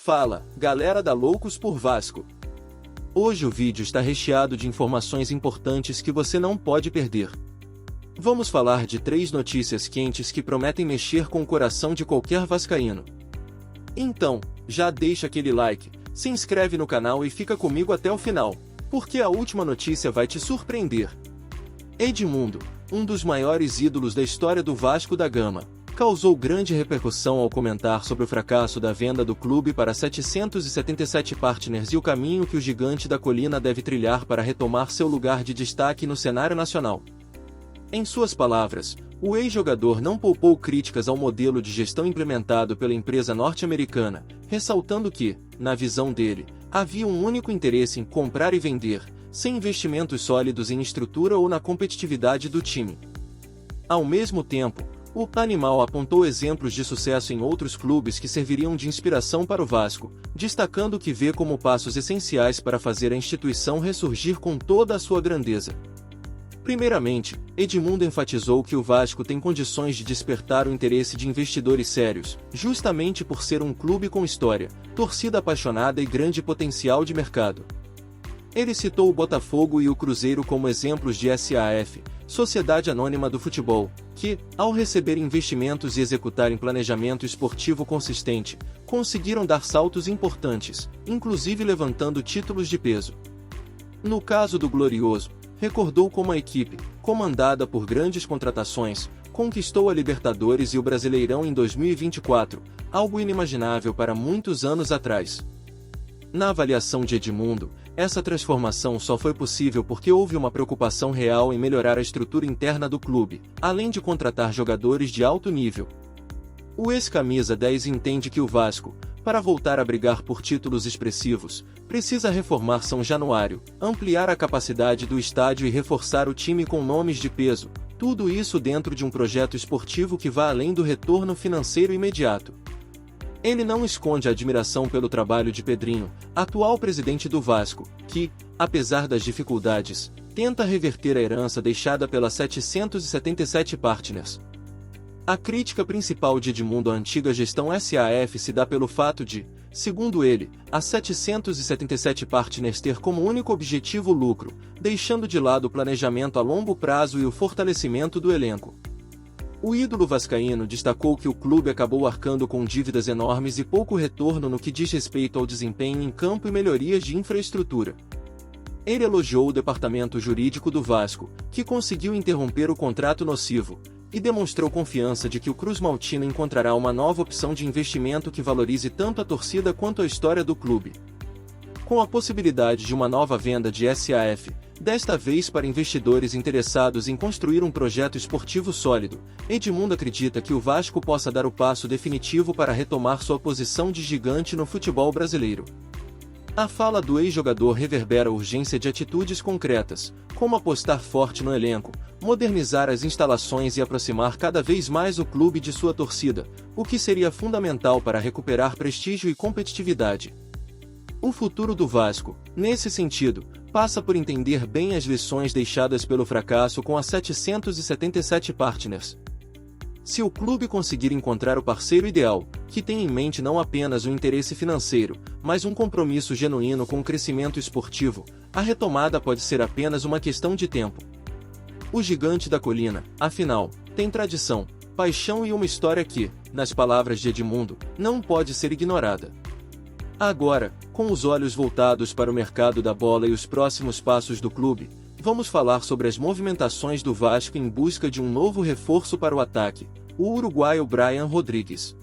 Fala, galera da Loucos por Vasco! Hoje o vídeo está recheado de informações importantes que você não pode perder. Vamos falar de 3 notícias quentes que prometem mexer com o coração de qualquer vascaíno. Então, já deixa aquele like, se inscreve no canal e fica comigo até o final, porque a última notícia vai te surpreender. Edmundo, um dos maiores ídolos da história do Vasco da Gama, causou grande repercussão ao comentar sobre o fracasso da venda do clube para 777 partners e o caminho que o gigante da colina deve trilhar para retomar seu lugar de destaque no cenário nacional. Em suas palavras, o ex-jogador não poupou críticas ao modelo de gestão implementado pela empresa norte-americana, ressaltando que, na visão dele, havia um único interesse em comprar e vender, sem investimentos sólidos em estrutura ou na competitividade do time. Ao mesmo tempo, o animal apontou exemplos de sucesso em outros clubes que serviriam de inspiração para o Vasco, destacando o que vê como passos essenciais para fazer a instituição ressurgir com toda a sua grandeza. Primeiramente, Edmundo enfatizou que o Vasco tem condições de despertar o interesse de investidores sérios, justamente por ser um clube com história, torcida apaixonada e grande potencial de mercado. Ele citou o Botafogo e o Cruzeiro como exemplos de SAF, Sociedade Anônima do Futebol, que, ao receber investimentos e executarem planejamento esportivo consistente, conseguiram dar saltos importantes, inclusive levantando títulos de peso. No caso do Glorioso, recordou como a equipe, comandada por grandes contratações, conquistou a Libertadores e o Brasileirão em 2024, algo inimaginável para muitos anos atrás. Na avaliação de Edmundo, essa transformação só foi possível porque houve uma preocupação real em melhorar a estrutura interna do clube, além de contratar jogadores de alto nível. O ex-camisa 10 entende que o Vasco, para voltar a brigar por títulos expressivos, precisa reformar São Januário, ampliar a capacidade do estádio e reforçar o time com nomes de peso, tudo isso dentro de um projeto esportivo que vá além do retorno financeiro imediato. Ele não esconde a admiração pelo trabalho de Pedrinho, atual presidente do Vasco, que, apesar das dificuldades, tenta reverter a herança deixada pelas 777 partners. A crítica principal de Edmundo à antiga gestão SAF se dá pelo fato de, segundo ele, a 777 partners ter como único objetivo o lucro, deixando de lado o planejamento a longo prazo e o fortalecimento do elenco. O ídolo vascaíno destacou que o clube acabou arcando com dívidas enormes e pouco retorno no que diz respeito ao desempenho em campo e melhorias de infraestrutura. Ele elogiou o departamento jurídico do Vasco, que conseguiu interromper o contrato nocivo, e demonstrou confiança de que o Cruz Maltino encontrará uma nova opção de investimento que valorize tanto a torcida quanto a história do clube. Com a possibilidade de uma nova venda de SAF, desta vez para investidores interessados em construir um projeto esportivo sólido, Edmundo acredita que o Vasco possa dar o passo definitivo para retomar sua posição de gigante no futebol brasileiro. A fala do ex-jogador reverbera a urgência de atitudes concretas, como apostar forte no elenco, modernizar as instalações e aproximar cada vez mais o clube de sua torcida, o que seria fundamental para recuperar prestígio e competitividade. O futuro do Vasco, nesse sentido, passa por entender bem as lições deixadas pelo fracasso com as 777 partners. Se o clube conseguir encontrar o parceiro ideal, que tem em mente não apenas o interesse financeiro, mas um compromisso genuíno com o crescimento esportivo, a retomada pode ser apenas uma questão de tempo. O gigante da colina, afinal, tem tradição, paixão e uma história que, nas palavras de Edmundo, não pode ser ignorada. Agora, com os olhos voltados para o mercado da bola e os próximos passos do clube, vamos falar sobre as movimentações do Vasco em busca de um novo reforço para o ataque, o uruguaio Brian Rodrigues.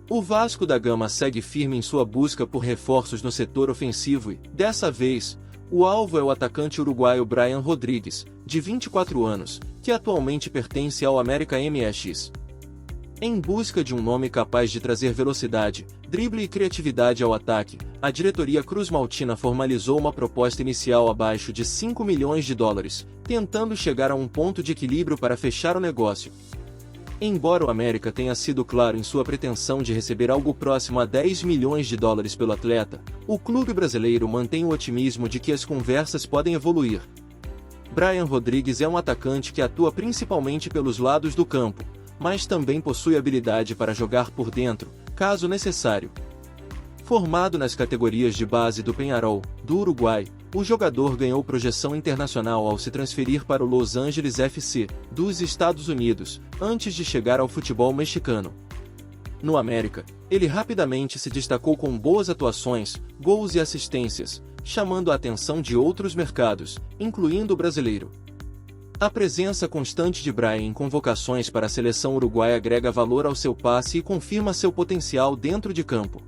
O Vasco da Gama segue firme em sua busca por reforços no setor ofensivo e, dessa vez, o alvo é o atacante uruguaio Brian Rodrigues, de 24 anos, que atualmente pertence ao América MX. Em busca de um nome capaz de trazer velocidade, drible e criatividade ao ataque, a diretoria Cruz Maltina formalizou uma proposta inicial abaixo de 5 milhões de dólares, tentando chegar a um ponto de equilíbrio para fechar o negócio. Embora o América tenha sido claro em sua pretensão de receber algo próximo a 10 milhões de dólares pelo atleta, o clube brasileiro mantém o otimismo de que as conversas podem evoluir. Brian Rodrigues é um atacante que atua principalmente pelos lados do campo, mas também possui habilidade para jogar por dentro, caso necessário. Formado nas categorias de base do Peñarol, do Uruguai, o jogador ganhou projeção internacional ao se transferir para o Los Angeles FC, dos Estados Unidos, antes de chegar ao futebol mexicano. No América, ele rapidamente se destacou com boas atuações, gols e assistências, chamando a atenção de outros mercados, incluindo o brasileiro. A presença constante de Bryan em convocações para a seleção uruguaia agrega valor ao seu passe e confirma seu potencial dentro de campo.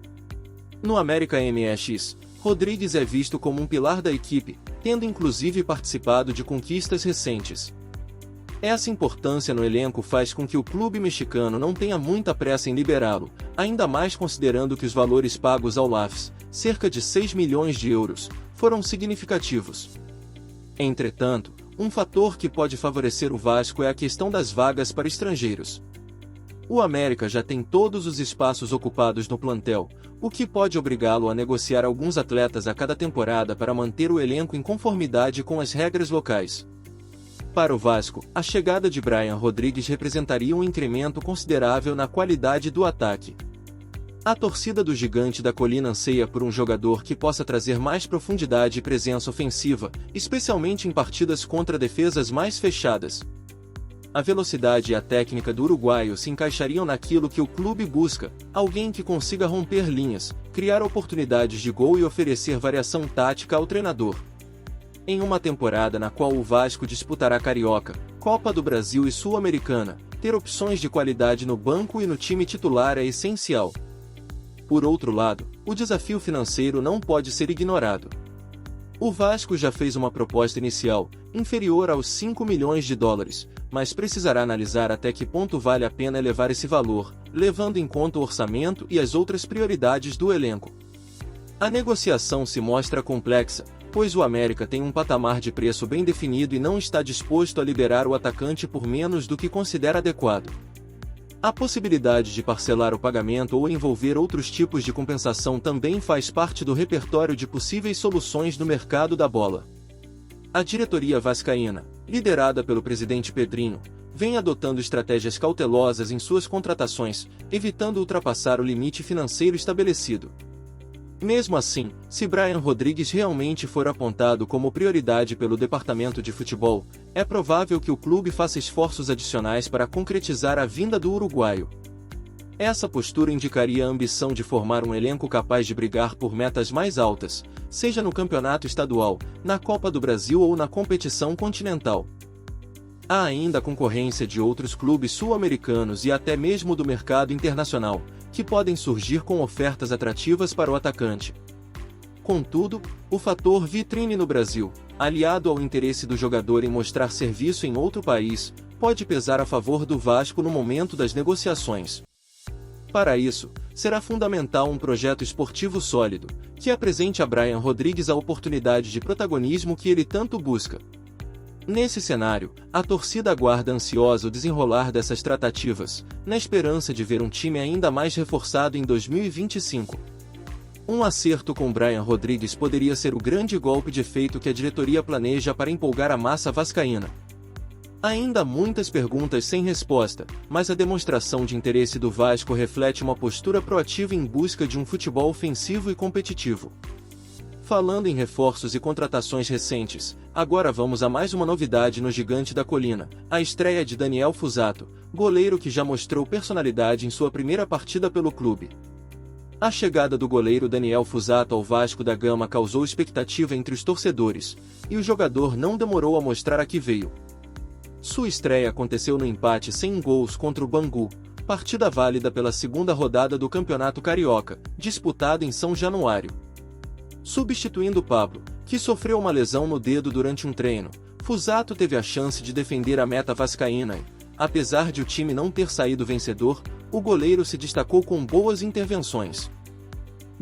No América MX, Rodrigues é visto como um pilar da equipe, tendo inclusive participado de conquistas recentes. Essa importância no elenco faz com que o clube mexicano não tenha muita pressa em liberá-lo, ainda mais considerando que os valores pagos ao LAFS, cerca de 6 milhões de euros, foram significativos. Entretanto, um fator que pode favorecer o Vasco é a questão das vagas para estrangeiros. O América já tem todos os espaços ocupados no plantel, o que pode obrigá-lo a negociar alguns atletas a cada temporada para manter o elenco em conformidade com as regras locais. Para o Vasco, a chegada de Bryan Rodrigues representaria um incremento considerável na qualidade do ataque. A torcida do Gigante da Colina anseia por um jogador que possa trazer mais profundidade e presença ofensiva, especialmente em partidas contra defesas mais fechadas. A velocidade e a técnica do uruguaio se encaixariam naquilo que o clube busca, alguém que consiga romper linhas, criar oportunidades de gol e oferecer variação tática ao treinador. Em uma temporada na qual o Vasco disputará Carioca, Copa do Brasil e Sul-Americana, ter opções de qualidade no banco e no time titular é essencial. Por outro lado, o desafio financeiro não pode ser ignorado. O Vasco já fez uma proposta inicial, inferior aos 5 milhões de dólares, mas precisará analisar até que ponto vale a pena elevar esse valor, levando em conta o orçamento e as outras prioridades do elenco. A negociação se mostra complexa, pois o América tem um patamar de preço bem definido e não está disposto a liberar o atacante por menos do que considera adequado. A possibilidade de parcelar o pagamento ou envolver outros tipos de compensação também faz parte do repertório de possíveis soluções no mercado da bola. A diretoria vascaína, liderada pelo presidente Pedrinho, vem adotando estratégias cautelosas em suas contratações, evitando ultrapassar o limite financeiro estabelecido. Mesmo assim, se Bryan Rodrigues realmente for apontado como prioridade pelo departamento de futebol, é provável que o clube faça esforços adicionais para concretizar a vinda do uruguaio. Essa postura indicaria a ambição de formar um elenco capaz de brigar por metas mais altas, seja no campeonato estadual, na Copa do Brasil ou na competição continental. Há ainda a concorrência de outros clubes sul-americanos e até mesmo do mercado internacional, que podem surgir com ofertas atrativas para o atacante. Contudo, o fator vitrine no Brasil, aliado ao interesse do jogador em mostrar serviço em outro país, pode pesar a favor do Vasco no momento das negociações. Para isso, será fundamental um projeto esportivo sólido, que apresente a Bryan Rodrigues a oportunidade de protagonismo que ele tanto busca. Nesse cenário, a torcida aguarda ansiosa o desenrolar dessas tratativas, na esperança de ver um time ainda mais reforçado em 2025. Um acerto com Bryan Rodrigues poderia ser o grande golpe de efeito que a diretoria planeja para empolgar a massa vascaína. Ainda há muitas perguntas sem resposta, mas a demonstração de interesse do Vasco reflete uma postura proativa em busca de um futebol ofensivo e competitivo. Falando em reforços e contratações recentes, agora vamos a mais uma novidade no Gigante da Colina, a estreia de Daniel Fuzato, goleiro que já mostrou personalidade em sua primeira partida pelo clube. A chegada do goleiro Daniel Fuzato ao Vasco da Gama causou expectativa entre os torcedores, e o jogador não demorou a mostrar a que veio. Sua estreia aconteceu no empate sem gols contra o Bangu, partida válida pela segunda rodada do Campeonato Carioca, disputada em São Januário. Substituindo Pablo, que sofreu uma lesão no dedo durante um treino, Fuzato teve a chance de defender a meta vascaína e, apesar de o time não ter saído vencedor, o goleiro se destacou com boas intervenções.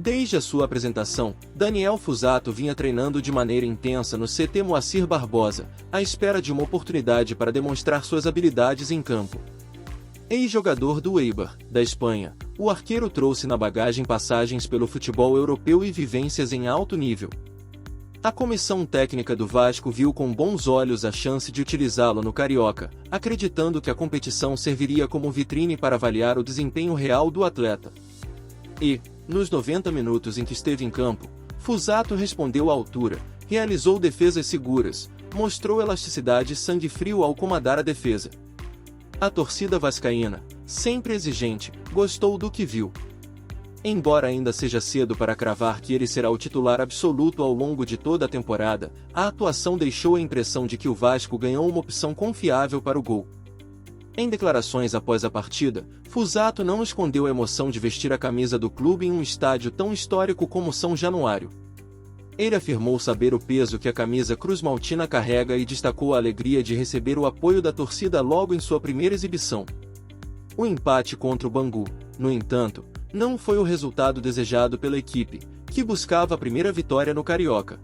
Desde a sua apresentação, Daniel Fuzato vinha treinando de maneira intensa no CT Moacir Barbosa, à espera de uma oportunidade para demonstrar suas habilidades em campo. Ex-jogador do Eibar, da Espanha, o arqueiro trouxe na bagagem passagens pelo futebol europeu e vivências em alto nível. A comissão técnica do Vasco viu com bons olhos a chance de utilizá-lo no Carioca, acreditando que a competição serviria como vitrine para avaliar o desempenho real do atleta. E, Nos 90 minutos em que esteve em campo, Fuzato respondeu à altura, realizou defesas seguras, mostrou elasticidade e sangue frio ao comandar a defesa. A torcida vascaína, sempre exigente, gostou do que viu. Embora ainda seja cedo para cravar que ele será o titular absoluto ao longo de toda a temporada, a atuação deixou a impressão de que o Vasco ganhou uma opção confiável para o gol. Em declarações após a partida, Fuzato não escondeu a emoção de vestir a camisa do clube em um estádio tão histórico como São Januário. Ele afirmou saber o peso que a camisa cruz-maltina carrega e destacou a alegria de receber o apoio da torcida logo em sua primeira exibição. O empate contra o Bangu, no entanto, não foi o resultado desejado pela equipe, que buscava a primeira vitória no Carioca.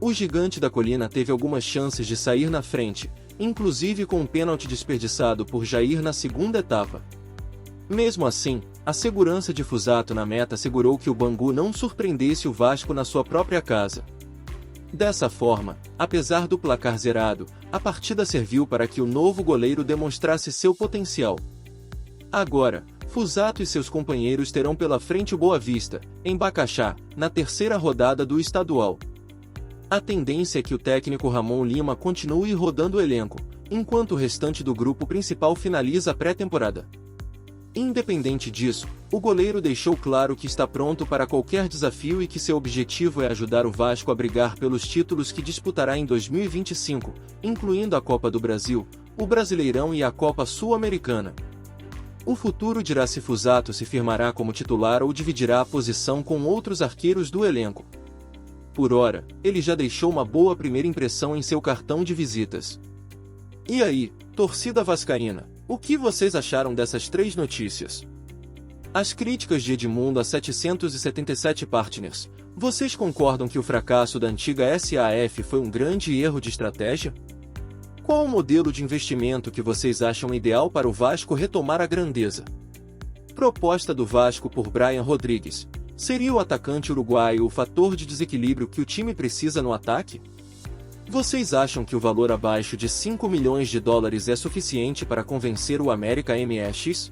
O Gigante da Colina teve algumas chances de sair na frente, inclusive com um pênalti desperdiçado por Jair na segunda etapa. Mesmo assim, a segurança de Fuzato na meta assegurou que o Bangu não surpreendesse o Vasco na sua própria casa. Dessa forma, apesar do placar zerado, a partida serviu para que o novo goleiro demonstrasse seu potencial. Agora, Fuzato e seus companheiros terão pela frente o Boa Vista, em Bacaxá, na terceira rodada do estadual. A tendência é que o técnico Ramon Lima continue rodando o elenco, enquanto o restante do grupo principal finaliza a pré-temporada. Independente disso, o goleiro deixou claro que está pronto para qualquer desafio e que seu objetivo é ajudar o Vasco a brigar pelos títulos que disputará em 2025, incluindo a Copa do Brasil, o Brasileirão e a Copa Sul-Americana. O futuro dirá se Fuzato se firmará como titular ou dividirá a posição com outros arqueiros do elenco. Por ora, ele já deixou uma boa primeira impressão em seu cartão de visitas. E aí, torcida vascaína, o que vocês acharam dessas três notícias? As críticas de Edmundo a 777 partners, vocês concordam que o fracasso da antiga SAF foi um grande erro de estratégia? Qual o modelo de investimento que vocês acham ideal para o Vasco retomar a grandeza? Proposta do Vasco por Brian Rodrigues. Seria o atacante uruguaio o fator de desequilíbrio que o time precisa no ataque? Vocês acham que o valor abaixo de 5 milhões de dólares é suficiente para convencer o América MX?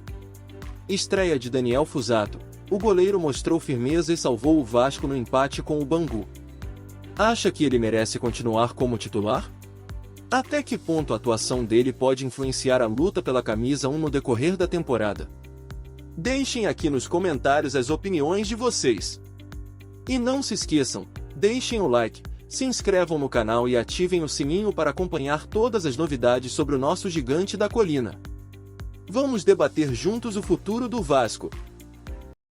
Estreia de Daniel Fuzato. O goleiro mostrou firmeza e salvou o Vasco no empate com o Bangu. Acha que ele merece continuar como titular? Até que ponto a atuação dele pode influenciar a luta pela camisa 1 no decorrer da temporada? Deixem aqui nos comentários as opiniões de vocês. E não se esqueçam, deixem o like, se inscrevam no canal e ativem o sininho para acompanhar todas as novidades sobre o nosso Gigante da Colina. Vamos debater juntos o futuro do Vasco.